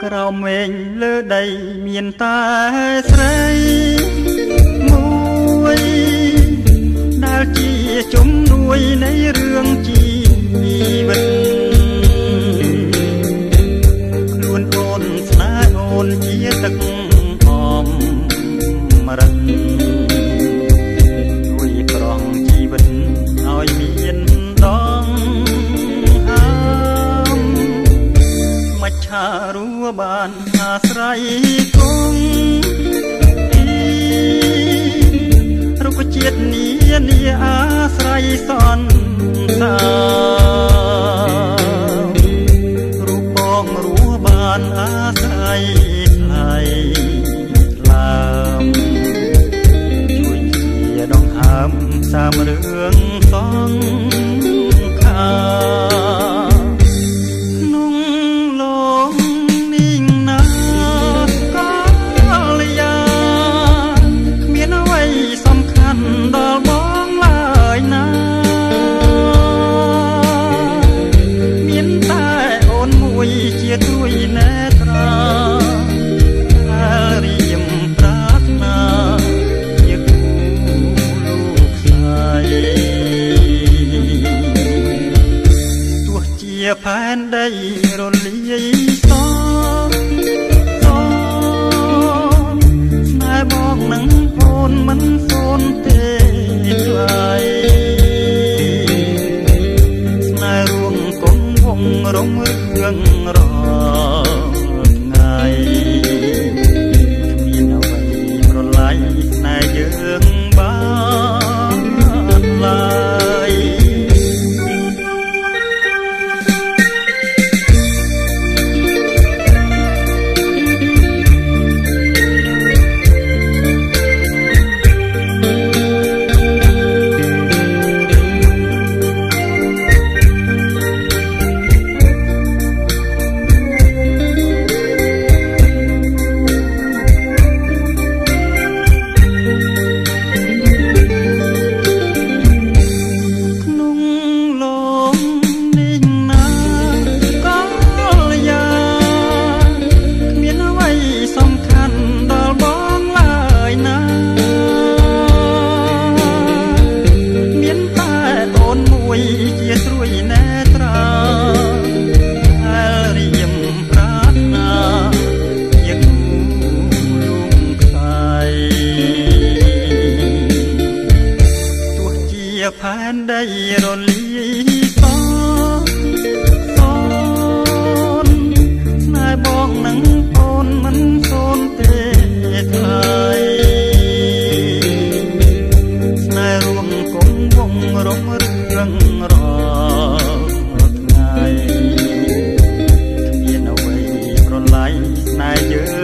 ក្រោមមេឃលើដីមានតែស្រីមួយដែលជាជំនួយនៃរឿងជីវិតខ្លួនអូនស្នេហ៍អូនជាទឹកហមរឹងជួយប្រងជីវិតឲ្យមានដងហើមមច្ឆារួបានអាស្រ័យគង់រុក្ខជាតិនានាអាស្រ័យសន្សាររូបបងរស់បានអាស្រ័យថ្លៃថ្លើមជួយជាដងហើមសាមរឿងសងខាក្នុងលោកនេះណាក៏លយាគ្មានអ្វីសំខាន់ដល់បងឡើយណាមានតែអូនមួយជាទួយណែត្រាដែលរៀមប្រាថ្នាជាគូលោកស្រីទោះជាផែនដីរលាយសស្នេហ៍បងនឹងអូនមិនសូនទេថ្លៃស្នេហ៍រួងកងវងរងរឿងរាល់ថ្ងៃគ្មានអ្វីប្រឡាយស្នេហ៍យើងបានឡើយជាត្រួយណែត្រាដែលរៀមប្រាថ្នាជាគូលោកស្រីទោះជាផែនដីរលាយសស្នេហ៍បងនឹងអូនមិនសូនទេថ្លៃស្នេហ៍រួមគង់វងរងរឿងរាល់ថ្ងៃគ្មានអ្វីប្រឡាយស្នេហ៍យើង